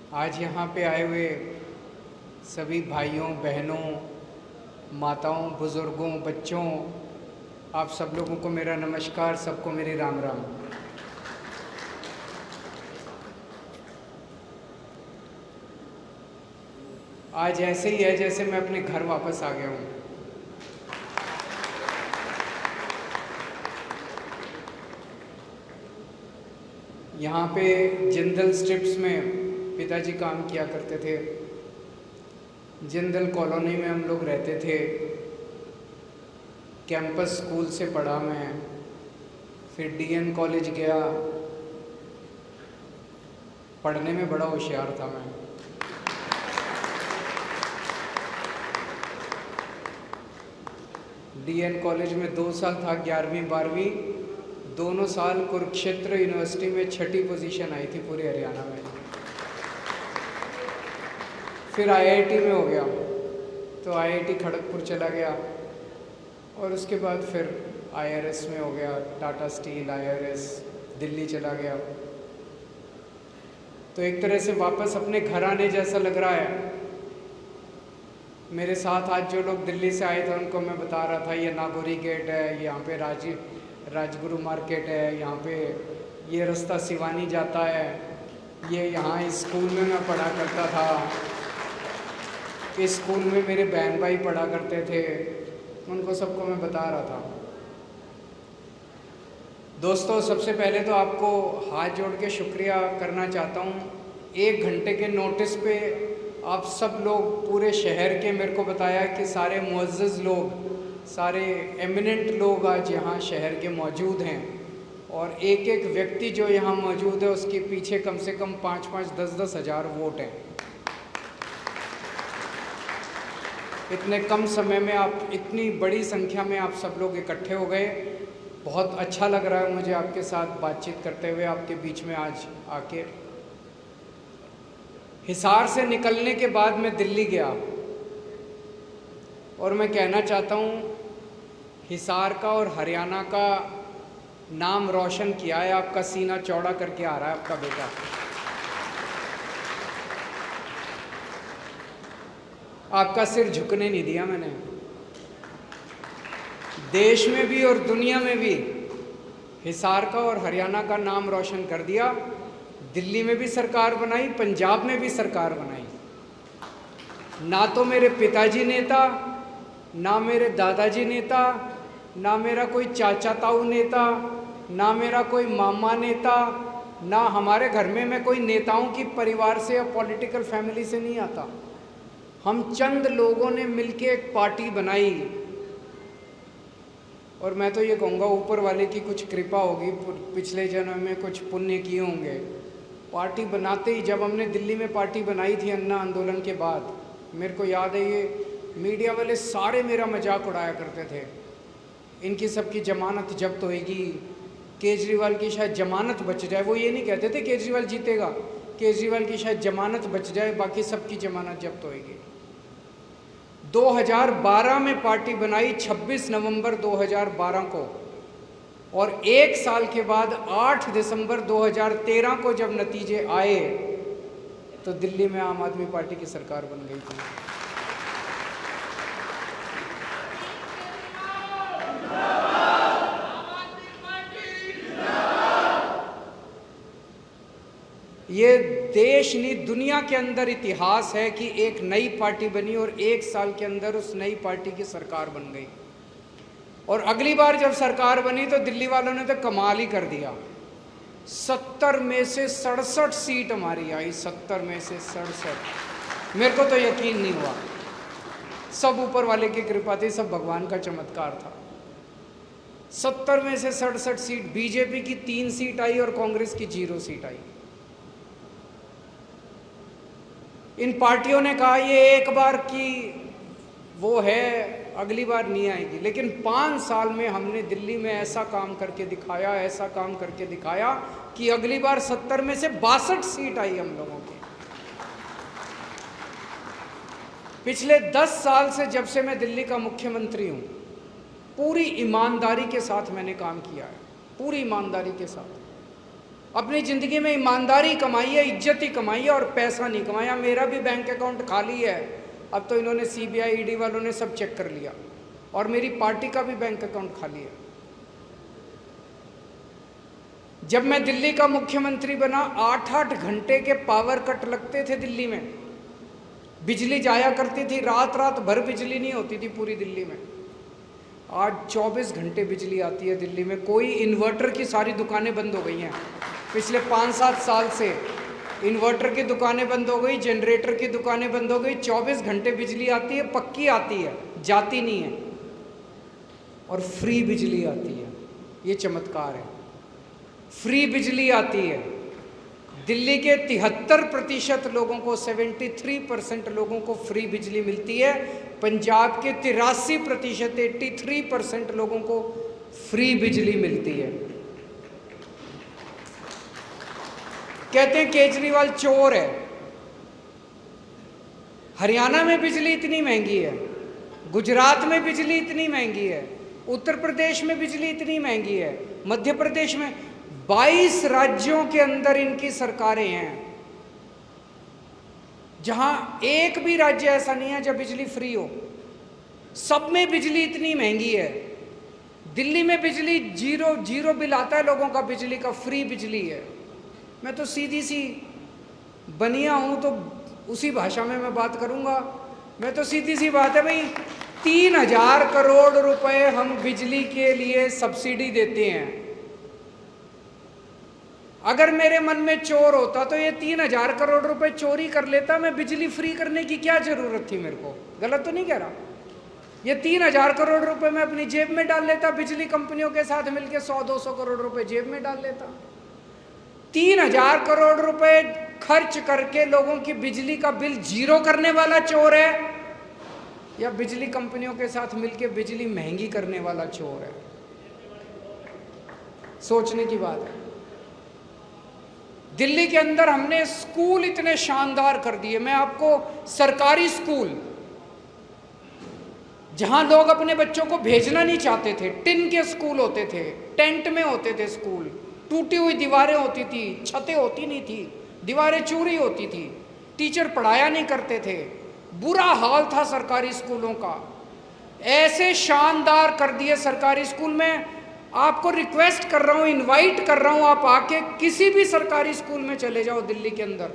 आज यहाँ पे आए हुए सभी भाइयों बहनों, माताओं, बुज़ुर्गों, बच्चों, आप सब लोगों को मेरा नमस्कार, सबको मेरी राम राम। आज ऐसे ही है जैसे मैं अपने घर वापस आ गया हूँ। यहाँ पे जिंदल स्ट्रिप्स में पिताजी काम किया करते थे। जिंदल कॉलोनी में हम लोग रहते थे। कैंपस स्कूल से पढ़ा मैं, फिर डीएन कॉलेज गया। पढ़ने में बड़ा होशियार था मैं। डीएन कॉलेज में 2 साल था, 11वीं 12वीं दोनों साल कुरुक्षेत्र यूनिवर्सिटी में 6ठी पोजीशन आई थी पूरे हरियाणा में। फिर आईआईटी में हो गया तो आईआईटी खड़गपुर चला गया, और उसके बाद फिर आईआरएस में हो गया, टाटा स्टील आईआरएस, दिल्ली चला गया। तो एक तरह से वापस अपने घर आने जैसा लग रहा है। मेरे साथ आज जो लोग दिल्ली से आए थे उनको मैं बता रहा था, ये नागौरी गेट है, यहाँ पे राजगुरु मार्केट है, यहाँ पे ये रास्ता सिवानी जाता है, ये यहाँ इस स्कूल में मैं पढ़ा करता था, इस स्कूल में मेरे बहन भाई पढ़ा करते थे, उनको सबको मैं बता रहा था। दोस्तों, सबसे पहले तो आपको हाथ जोड़ के शुक्रिया करना चाहता हूँ। 1 घंटे के नोटिस पे आप सब लोग पूरे शहर के मेरे को बताया कि सारे मुअज़्ज़िज़ लोग, सारे एमिनेंट लोग आज यहाँ शहर के मौजूद हैं, और एक एक व्यक्ति जो यहाँ मौजूद है उसके पीछे कम से कम 5-5, 10-10 हज़ार वोट हैं। इतने कम समय में आप, इतनी बड़ी संख्या में आप सब लोग इकट्ठे हो गए। बहुत अच्छा लग रहा है मुझे आपके साथ बातचीत करते हुए, आपके बीच में आज आके। हिसार से निकलने के बाद मैं दिल्ली गया, और मैं कहना चाहता हूँ हिसार का और हरियाणा का नाम रोशन किया है। आपका सीना चौड़ा करके आ रहा है आपका बेटा। आपका सिर झुकने नहीं दिया मैंने। देश में भी और दुनिया में भी हिसार का और हरियाणा का नाम रोशन कर दिया। दिल्ली में भी सरकार बनाई, पंजाब में भी सरकार बनाई। ना तो मेरे पिताजी नेता, ना मेरे दादाजी नेता, ना मेरा कोई चाचा ताऊ नेता, ना मेरा कोई मामा नेता, ना हमारे घर में मैं कोई नेताओं की परिवार से या पॉलिटिकल फैमिली से नहीं आता। हम चंद लोगों ने मिलके एक पार्टी बनाई, और मैं तो ये कहूँगा ऊपर वाले की कुछ कृपा होगी, पिछले जन्म में कुछ पुण्य किए होंगे। पार्टी बनाते ही, जब हमने दिल्ली में पार्टी बनाई थी अन्ना आंदोलन के बाद, मेरे को याद है ये मीडिया वाले सारे मेरा मजाक उड़ाया करते थे, इनकी सबकी जमानत जब्त होएगी, केजरीवाल की शायद जमानत बच जाए। वो ये नहीं कहते थे केजरीवाल जीतेगा, केजरीवाल की शायद जमानत बच जाए, बाकी सबकी जमानत जब्त होएगी। 2012 में पार्टी बनाई, 26 नवंबर 2012 को, और 1 साल के बाद 8 दिसंबर 2013 को जब नतीजे आए तो दिल्ली में आम आदमी पार्टी की सरकार बन गई थी। ये देश नहीं, दुनिया के अंदर इतिहास है कि एक नई पार्टी बनी और 1 साल के अंदर उस नई पार्टी की सरकार बन गई। और अगली बार जब सरकार बनी तो दिल्ली वालों ने तो कमाल ही कर दिया। 70 में से 67 सीट हमारी आई, 70 में से 67। मेरे को तो यकीन नहीं हुआ। सब ऊपर वाले की कृपा थी, सब भगवान का चमत्कार था। 70 में से 67 सीट, बीजेपी की 3 सीट आई और कांग्रेस की 0 सीट आई। इन पार्टियों ने कहा ये एक बार की वो है, अगली बार नहीं आएगी। लेकिन 5 साल में हमने दिल्ली में ऐसा काम करके दिखाया, ऐसा काम करके दिखाया कि अगली बार 70 में से 62 सीट आई हम लोगों की। पिछले 10 साल से, जब से मैं दिल्ली का मुख्यमंत्री हूँ, पूरी ईमानदारी के साथ मैंने काम किया है, पूरी ईमानदारी के साथ। अपनी ज़िंदगी में ईमानदारी कमाई है, इज्जत ही कमाई है और पैसा नहीं कमाया। मेरा भी बैंक अकाउंट खाली है, अब तो इन्होंने CBI ED वालों ने सब चेक कर लिया, और मेरी पार्टी का भी बैंक अकाउंट खाली है। जब मैं दिल्ली का मुख्यमंत्री बना, 8-8 घंटे के पावर कट लगते थे दिल्ली में, बिजली जाया करती थी, रात रात भर बिजली नहीं होती थी पूरी दिल्ली में। आज 24 घंटे बिजली आती है दिल्ली में। कोई इन्वर्टर की सारी दुकानें बंद हो गई हैं पिछले 5-7 साल से। इन्वर्टर की दुकानें बंद हो गई, जनरेटर की दुकानें बंद हो गई। 24 घंटे बिजली आती है, पक्की आती है, जाती नहीं है, और फ्री बिजली आती है। ये चमत्कार है, फ्री बिजली आती है। दिल्ली के 73% लोगों को, 73% लोगों को फ्री बिजली मिलती है। पंजाब के 83%, 83% लोगों को फ्री बिजली मिलती है। कहते हैं केजरीवाल चोर है। हरियाणा में बिजली इतनी महंगी है, गुजरात में बिजली इतनी महंगी है, उत्तर प्रदेश में बिजली इतनी महंगी है, मध्य प्रदेश में, 22 राज्यों के अंदर इनकी सरकारें हैं, जहां एक भी राज्य ऐसा नहीं है जब बिजली फ्री हो। सब में बिजली इतनी महंगी है। दिल्ली में बिजली जीरो बिल आता है लोगों का, बिजली का फ्री बिजली है। मैं तो सीधी सी बनिया हूं, तो उसी भाषा में मैं बात करूंगा। मैं तो सीधी सी बात है भाई, 3000 करोड़ रुपए हम बिजली के लिए सब्सिडी देते हैं। अगर मेरे मन में चोर होता तो ये 3000 करोड़ रुपए चोरी कर लेता। मैं बिजली फ्री करने की क्या जरूरत थी मेरे को? गलत तो नहीं कह रहा? ये 3000 करोड़ रुपए मैं अपनी जेब में डाल लेता, बिजली कंपनियों के साथ मिलकर 100-200 करोड़ रुपए जेब में डाल लेता। 3000 करोड़ रुपए खर्च करके लोगों की बिजली का बिल जीरो करने वाला चोर है, या बिजली कंपनियों के साथ मिलकर बिजली महंगी करने वाला चोर है? सोचने की बात है। दिल्ली के अंदर हमने स्कूल इतने शानदार कर दिए। मैं आपको सरकारी स्कूल, जहां लोग अपने बच्चों को भेजना नहीं चाहते थे, टिन के स्कूल होते थे, टेंट में होते थे स्कूल, टूटी हुई दीवारें होती थी, छतें होती नहीं थी, दीवारें चूरी होती थी, टीचर पढ़ाया नहीं करते थे, बुरा हाल था सरकारी स्कूलों का। ऐसे शानदार कर दिए सरकारी स्कूल में। आपको रिक्वेस्ट कर रहा हूं, इनवाइट कर रहा हूं, आप आके किसी भी सरकारी स्कूल में चले जाओ दिल्ली के अंदर,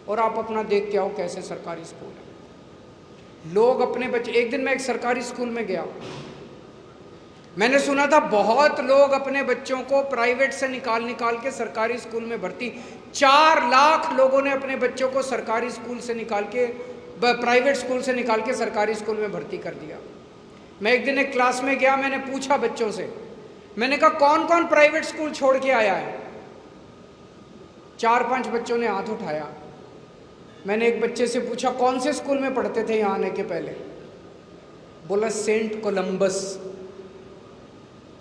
और आप अपना देख के आओ कैसे सरकारी स्कूल है। लोग अपने बच्चे, एक दिन मैं एक सरकारी स्कूल में गया, मैंने सुना था बहुत लोग अपने बच्चों को प्राइवेट से निकाल के सरकारी स्कूल में भर्ती, 4 लाख लोगों ने अपने बच्चों को सरकारी स्कूल से निकाल के, प्राइवेट स्कूल से निकाल के सरकारी स्कूल में भर्ती कर दिया। मैं एक दिन एक क्लास में गया, मैंने पूछा बच्चों से, मैंने कहा कौन कौन प्राइवेट स्कूल छोड़ के आया है? 4-5 बच्चों ने हाथ उठाया। मैंने एक बच्चे से पूछा कौन से स्कूल में पढ़ते थे यहाँ आने के पहले? बोला Saint Columbus.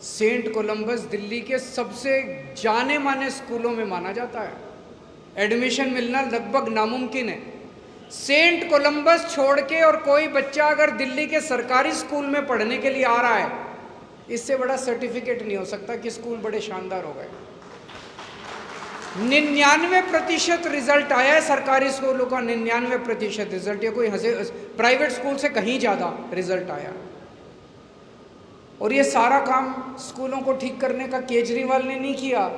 Saint Columbus Delhi के सबसे जाने माने स्कूलों में माना जाता है, एडमिशन मिलना लगभग नामुमकिन है। सेंट कोलंबस छोड़ के और कोई बच्चा अगर दिल्ली के सरकारी स्कूल में पढ़ने के लिए आ रहा है, इससे बड़ा सर्टिफिकेट नहीं हो सकता कि स्कूल बड़े शानदार हो गए। 99% रिजल्ट आया है सरकारी स्कूलों का, 99% रिजल्ट। ये कोई प्राइवेट स्कूल से कहीं ज़्यादा रिजल्ट आया। और ये सारा काम स्कूलों को ठीक करने का केजरीवाल ने नहीं किया।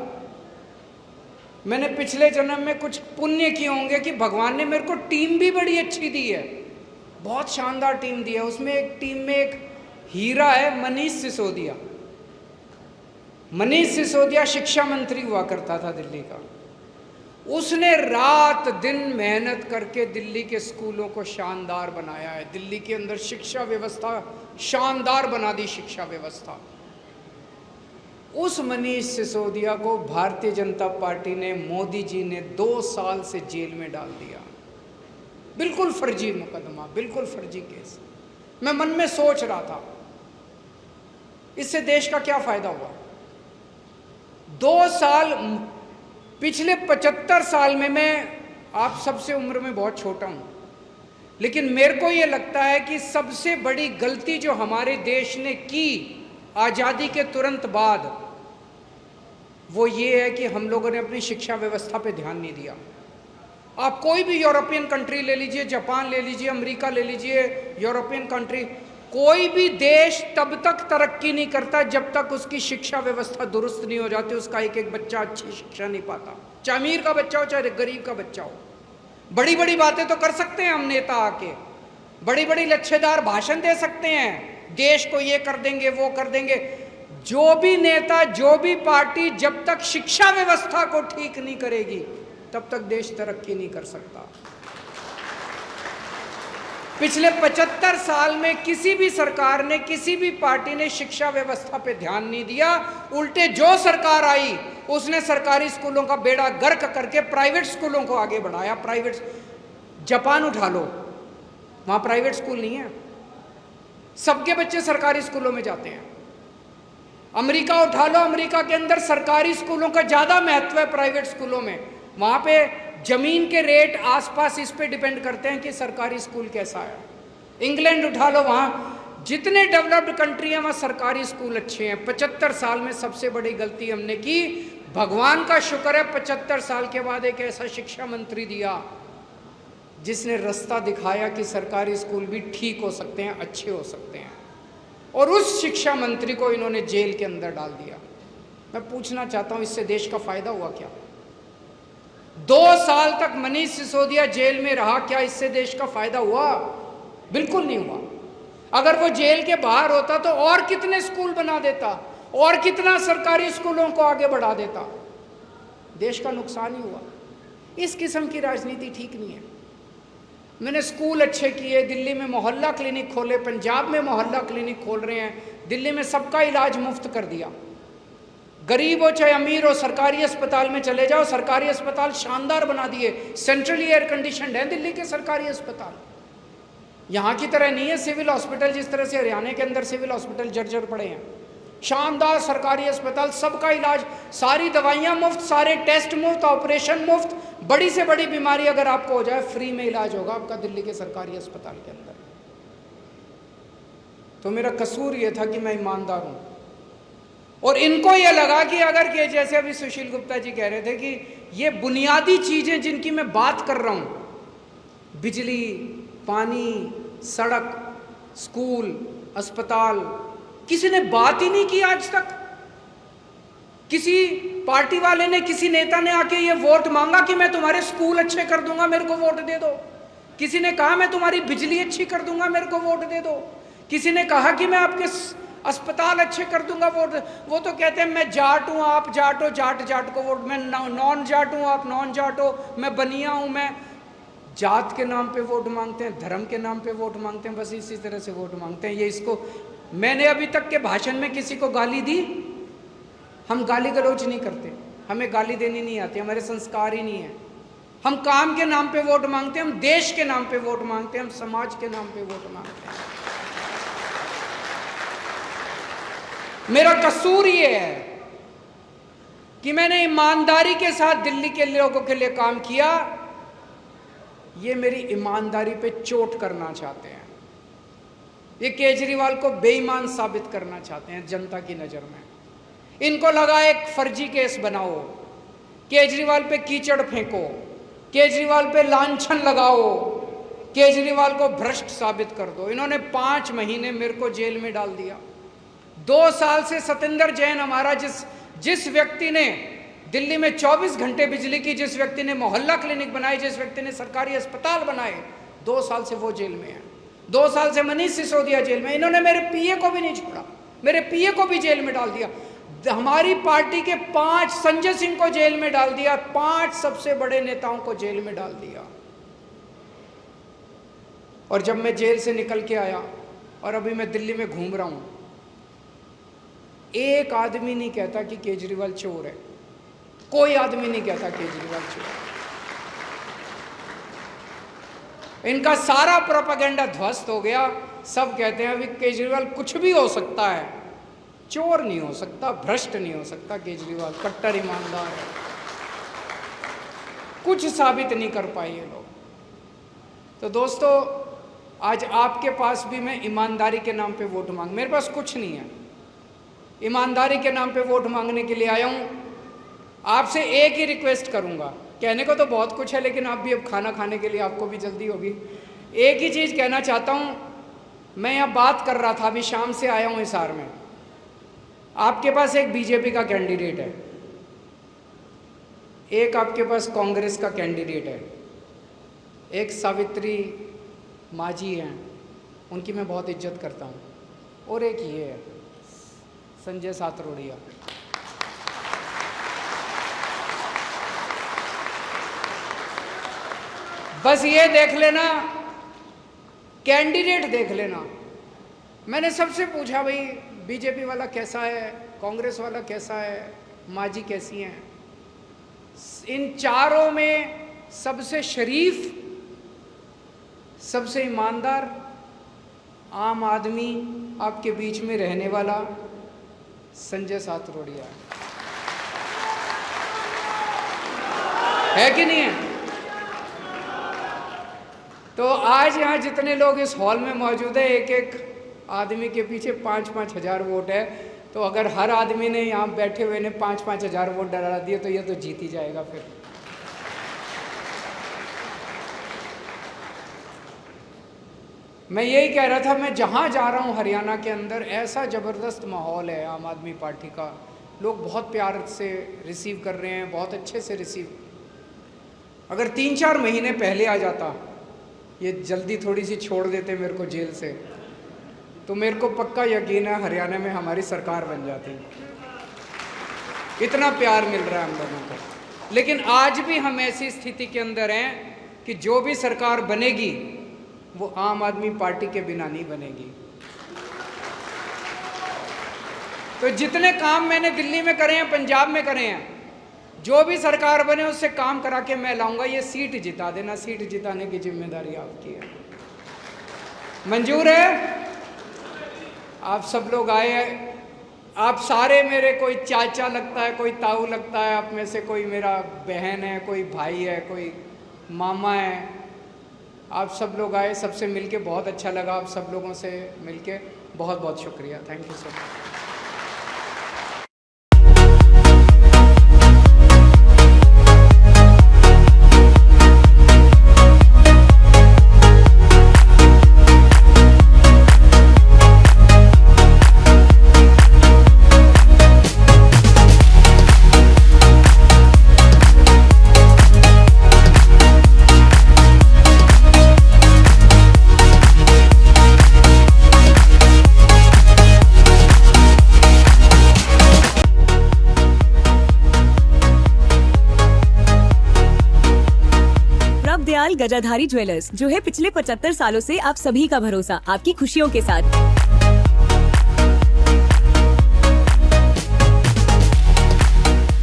मैंने पिछले जन्म में कुछ पुण्य किए होंगे कि भगवान ने मेरे को टीम भी बड़ी अच्छी दी है, बहुत शानदार टीम दी है। उसमें एक टीम में एक हीरा है, मनीष सिसोदिया। मनीष सिसोदिया शिक्षा मंत्री हुआ करता था दिल्ली का। उसने रात दिन मेहनत करके दिल्ली के स्कूलों को शानदार बनाया है। दिल्ली के अंदर शिक्षा व्यवस्था शानदार बना दी, शिक्षा व्यवस्था। उस मनीष सिसोदिया को भारतीय जनता पार्टी ने, मोदी जी ने 2 साल से जेल में डाल दिया। बिल्कुल फर्जी मुकदमा, बिल्कुल फर्जी केस। मैं मन में सोच रहा था इससे देश का क्या फायदा हुआ? 2 साल, पिछले 75 साल में, मैं आप सबसे उम्र में बहुत छोटा हूं, लेकिन मेरे को ये लगता है कि सबसे बड़ी गलती जो हमारे देश ने की आज़ादी के तुरंत बाद, वो ये है कि हम लोगों ने अपनी शिक्षा व्यवस्था पे ध्यान नहीं दिया। आप कोई भी यूरोपियन कंट्री ले लीजिए, जापान ले लीजिए, अमेरिका ले लीजिए, यूरोपियन कंट्री, कोई भी देश तब तक तरक्की नहीं करता जब तक उसकी शिक्षा व्यवस्था दुरुस्त नहीं हो जाती, उसका एक एक बच्चा अच्छी शिक्षा नहीं पाता, चाहे अमीर का बच्चा हो चाहे गरीब का बच्चा हो। बड़ी बड़ी बातें तो कर सकते हैं हम नेता आके, बड़ी बड़ी लच्छेदार भाषण दे सकते हैं, देश को ये कर देंगे वो कर देंगे। जो भी नेता, जो भी पार्टी जब तक शिक्षा व्यवस्था को ठीक नहीं करेगी तब तक देश तरक्की नहीं कर सकता। पिछले 75 साल में किसी भी सरकार ने, किसी भी पार्टी ने शिक्षा व्यवस्था पे ध्यान नहीं दिया। उल्टे जो सरकार आई उसने सरकारी स्कूलों का बेड़ा गर्क करके प्राइवेट स्कूलों को आगे बढ़ाया। प्राइवेट, जापान उठा लो, वहां प्राइवेट स्कूल नहीं है, सबके बच्चे सरकारी स्कूलों में जाते हैं। अमेरिका उठा लो, अमेरिका के अंदर सरकारी स्कूलों का ज्यादा महत्व है प्राइवेट स्कूलों में। वहां पे जमीन के रेट आसपास इस पे डिपेंड करते हैं कि सरकारी स्कूल कैसा है। इंग्लैंड उठा लो, वहां जितने डेवलप्ड कंट्री हैं वहां सरकारी स्कूल अच्छे हैं। 75 साल में सबसे बड़ी गलती हमने की, भगवान का शुक्र है 75 साल के बाद एक ऐसा शिक्षा मंत्री दिया जिसने रास्ता दिखाया कि सरकारी स्कूल भी ठीक हो सकते हैं, अच्छे हो सकते हैं। और उस शिक्षा मंत्री को इन्होंने जेल के अंदर डाल दिया। मैं पूछना चाहता हूं, इससे देश का फायदा हुआ क्या? 2 साल तक मनीष सिसोदिया जेल में रहा, क्या इससे देश का फायदा हुआ? बिल्कुल नहीं हुआ। अगर वो जेल के बाहर होता तो और कितने स्कूल बना देता, और कितना सरकारी स्कूलों को आगे बढ़ा देता। देश का नुकसान ही हुआ। इस किस्म की राजनीति ठीक नहीं है। मैंने स्कूल अच्छे किए, दिल्ली में मोहल्ला क्लिनिक खोले, पंजाब में मोहल्ला क्लिनिक खोल रहे हैं, दिल्ली में सबका इलाज मुफ्त कर दिया। गरीब हो चाहे अमीर हो, सरकारी अस्पताल में चले जाओ, सरकारी अस्पताल शानदार बना दिए, सेंट्रली एयर कंडीशनड है दिल्ली के सरकारी अस्पताल। यहाँ की तरह नहीं है सिविल हॉस्पिटल, जिस तरह से हरियाणा के अंदर सिविल हॉस्पिटल जर्जर पड़े हैं। शानदार सरकारी अस्पताल, सबका इलाज, सारी दवाइयाँ मुफ्त, सारे टेस्ट मुफ्त, ऑपरेशन मुफ्त, बड़ी से बड़ी बीमारी अगर आपको हो जाए फ्री में इलाज होगा आपका दिल्ली के सरकारी अस्पताल के अंदर। तो मेरा कसूर ये था कि मैं ईमानदार हूँ, और इनको ये लगा कि अगर के, जैसे अभी सुशील गुप्ता जी कह रहे थे कि ये बुनियादी चीजें जिनकी मैं बात कर रहा हूं, बिजली, पानी, सड़क, स्कूल, अस्पताल, किसी ने बात ही नहीं की आज तक। किसी पार्टी वाले ने, किसी नेता ने आके ये वोट मांगा कि मैं तुम्हारे स्कूल अच्छे कर दूंगा, मेरे को वोट दे दो। किसी ने कहा मैं तुम्हारी बिजली अच्छी कर दूंगा, मेरे को वोट दे दो। किसी ने कहा कि मैं आपके अस्पताल अच्छे कर दूंगा, वोट। वो तो कहते हैं मैं जाट हूँ, आप जाट हो, जाट जाट को वोट, मैं नॉन जाट हूँ, आप नॉन जाट हो, मैं बनिया हूँ। मैं जात के नाम पे वोट मांगते हैं, धर्म के नाम पे वोट मांगते हैं, बस इसी तरह से वोट मांगते हैं। ये इसको, मैंने अभी तक के भाषण में किसी को गाली दी? हम गाली गलौज नहीं करते, हमें गाली देनी नहीं आती, हमारे संस्कार ही नहीं है। हम काम के नाम पे वोट मांगते हैं, हम देश के नाम पे वोट मांगते हैं, हम समाज के नाम पे वोट मांगते हैं। मेरा कसूर ये है कि मैंने ईमानदारी के साथ दिल्ली के लोगों के लिए काम किया। ये मेरी ईमानदारी पे चोट करना चाहते हैं। ये केजरीवाल को बेईमान साबित करना चाहते हैं जनता की नज़र में। इनको लगा एक फर्जी केस बनाओ, केजरीवाल पे कीचड़ फेंको, केजरीवाल पे लांछन लगाओ, केजरीवाल को भ्रष्ट साबित कर दो। इन्होंने 5 महीने मेरे को जेल में डाल दिया। 2 साल से सतेंद्र जैन हमारा, जिस व्यक्ति ने दिल्ली में 24 घंटे बिजली की, जिस व्यक्ति ने मोहल्ला क्लिनिक बनाए, जिस व्यक्ति ने सरकारी अस्पताल बनाए, 2 साल से वो जेल में है। 2 साल से मनीष सिसोदिया जेल में। इन्होंने मेरे पीए को भी नहीं छोड़ा, मेरे पीए को भी जेल में डाल दिया। हमारी पार्टी के 5, संजय सिंह को जेल में डाल दिया, 5 सबसे बड़े नेताओं को जेल में डाल दिया। और जब मैं जेल से निकल के आया और अभी मैं दिल्ली में घूम रहा हूं, एक आदमी नहीं कहता कि केजरीवाल चोर है, कोई आदमी नहीं कहता केजरीवाल चोर है। इनका सारा प्रोपेगेंडा ध्वस्त हो गया। सब कहते हैं अभी केजरीवाल कुछ भी हो सकता है, चोर नहीं हो सकता, भ्रष्ट नहीं हो सकता। केजरीवाल कट्टर ईमानदार है, कुछ साबित नहीं कर पाए ये लोग। तो दोस्तों, आज आपके पास भी मैं ईमानदारी के नाम पे वोट मांग, मेरे पास कुछ नहीं है, ईमानदारी के नाम पे वोट मांगने के लिए आया हूं। आपसे एक ही रिक्वेस्ट करूंगा, कहने को तो बहुत कुछ है लेकिन आप भी अब खाना खाने के लिए आपको भी जल्दी होगी। एक ही चीज़ कहना चाहता हूँ, मैं यहाँ बात कर रहा था, अभी शाम से आया हूँ हिसार में। आपके पास एक बीजेपी का कैंडिडेट है, एक आपके पास कांग्रेस का कैंडिडेट है, एक सावित्री मांझी हैं, उनकी मैं बहुत इज्जत करता हूँ, और एक ये है संजय सातरोड़िया। बस ये देख लेना, कैंडिडेट देख लेना। मैंने सबसे पूछा, भाई बीजेपी वाला कैसा है, कांग्रेस वाला कैसा है, मांझी कैसी हैं? इन चारों में सबसे शरीफ, सबसे ईमानदार, आम आदमी आपके बीच में रहने वाला संजय सातरोड़िया है कि नहीं है? तो आज यहाँ जितने लोग इस हॉल में मौजूद है, एक एक आदमी के पीछे 5-5 हज़ार वोट है। तो अगर हर आदमी ने यहाँ बैठे हुए ने 5-5 हज़ार वोट डरा दिए तो ये तो जीत ही जाएगा फिर। मैं यही कह रहा था, मैं जहाँ जा रहा हूँ हरियाणा के अंदर ऐसा ज़बरदस्त माहौल है आम आदमी पार्टी का, लोग बहुत प्यार से रिसीव कर रहे हैं, बहुत अच्छे से रिसीव। अगर 3-4 महीने पहले आ जाता, ये जल्दी थोड़ी सी छोड़ देते मेरे को जेल से, तो मेरे को पक्का यकीन है हरियाणा में हमारी सरकार बन जाती। इतना प्यार मिल रहा है हम लोगों को। लेकिन आज भी हम ऐसी स्थिति के अंदर हैं कि जो भी सरकार बनेगी वो आम आदमी पार्टी के बिना नहीं बनेगी। तो जितने काम मैंने दिल्ली में करे हैं, पंजाब में करे हैं, जो भी सरकार बने उससे काम करा के मैं लाऊंगा। ये सीट जिता देना, सीट जिताने की जिम्मेदारी आपकी है। मंजूर है? आप सब लोग आए हैं, आप सारे मेरे, कोई चाचा लगता है, कोई ताऊ लगता है, आप में से कोई मेरा बहन है, कोई भाई है, कोई मामा है। आप सब लोग आए, सबसे मिलके बहुत अच्छा लगा। आप सब लोगों से मिलके बहुत बहुत शुक्रिया। Thank you so much. Dayal Gajadhari jewellers, जो है पिछले 75 सालों से आप सभी का भरोसा, आपकी खुशियों के साथ।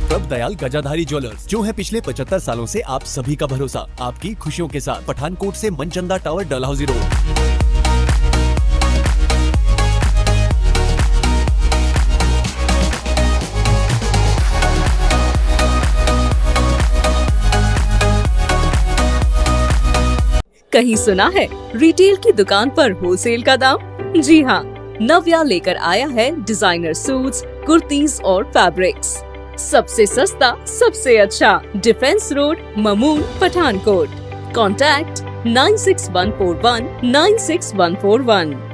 प्रभ दयाल गजाधारी ज्वेलर्स, जो है पिछले 75 सालों से आप सभी का भरोसा, आपकी खुशियों के साथ। पठानकोट से मनचंदा टावर, डलहौजी रोड। कहीं सुना है रिटेल की दुकान पर होलसेल का दाम? जी हाँ, नव्या लेकर आया है डिजाइनर सूट्स, कुर्तीज और फैब्रिक्स। सबसे सस्ता, सबसे अच्छा, defence road, Mamun, Pathankot. Contact 96141 96141।